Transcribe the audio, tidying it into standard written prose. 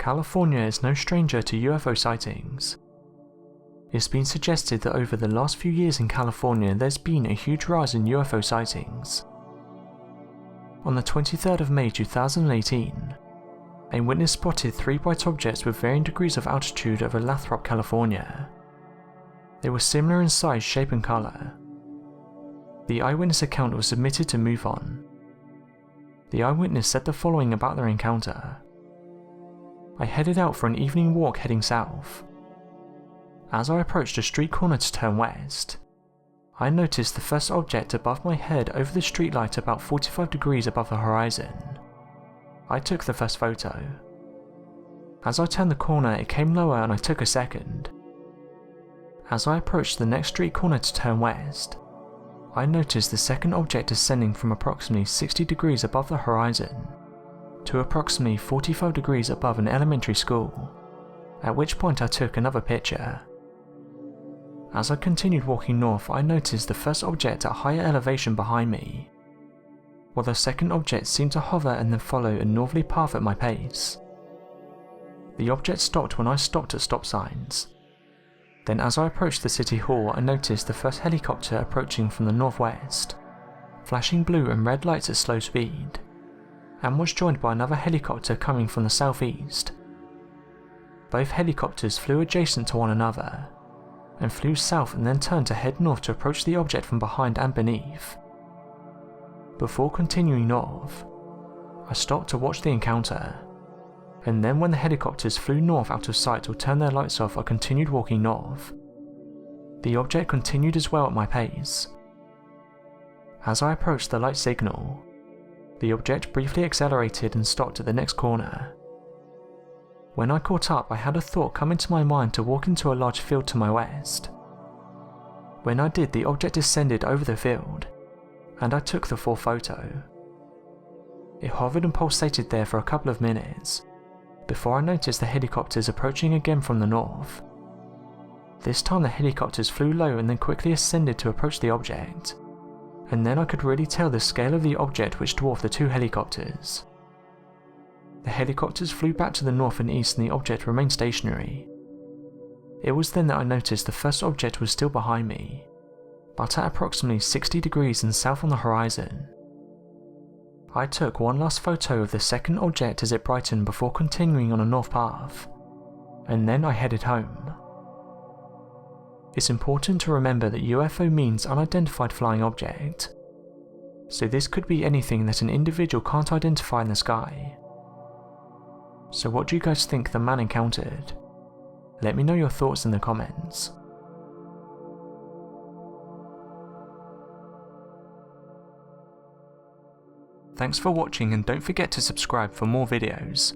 California is no stranger to UFO sightings. It's been suggested that over the last few years in California there's been a huge rise in UFO sightings. On the 23rd of May 2018, a witness spotted 3 bright objects with varying degrees of altitude over Lathrop, California. They were similar in size, shape and colour. The eyewitness account was submitted to Mufon. The eyewitness said the following about their encounter. I headed out for an evening walk heading south. As I approached a street corner to turn west, I noticed the first object above my head over the streetlight about 45 degrees above the horizon. I took the first photo. As I turned the corner, it came lower and I took a second. As I approached the next street corner to turn west, I noticed the second object descending from approximately 60 degrees above the horizon to approximately 45 degrees above an elementary school, at which point I took another picture. As I continued walking north, I noticed the first object at higher elevation behind me, while the second object seemed to hover and then follow a northerly path at my pace. The object stopped when I stopped at stop signs. Then as I approached the city hall, I noticed the first helicopter approaching from the northwest, flashing blue and red lights at slow speed, and was joined by another helicopter coming from the southeast. Both helicopters flew adjacent to one another, and flew south and then turned to head north to approach the object from behind and beneath. Before continuing north, I stopped to watch the encounter, and then when the helicopters flew north out of sight or turned their lights off, I continued walking north. The object continued as well at my pace. As I approached the light signal, the object briefly accelerated and stopped at the next corner. When I caught up, I had a thought come into my mind to walk into a large field to my west. When I did, the object descended over the field, and I took the full photo. It hovered and pulsated there for a couple of minutes, before I noticed the helicopters approaching again from the north. This time the helicopters flew low and then quickly ascended to approach the object, and then I could really tell the scale of the object which dwarfed the 2 helicopters. The helicopters flew back to the north and east and the object remained stationary. It was then that I noticed the first object was still behind me, but at approximately 60 degrees and south on the horizon. I took one last photo of the second object as it brightened before continuing on a north path, and then I headed home. It's important to remember that UFO means unidentified flying object, so this could be anything that an individual can't identify in the sky. So what do you guys think the man encountered? Let me know your thoughts in the comments. Thanks for watching and don't forget to subscribe for more videos.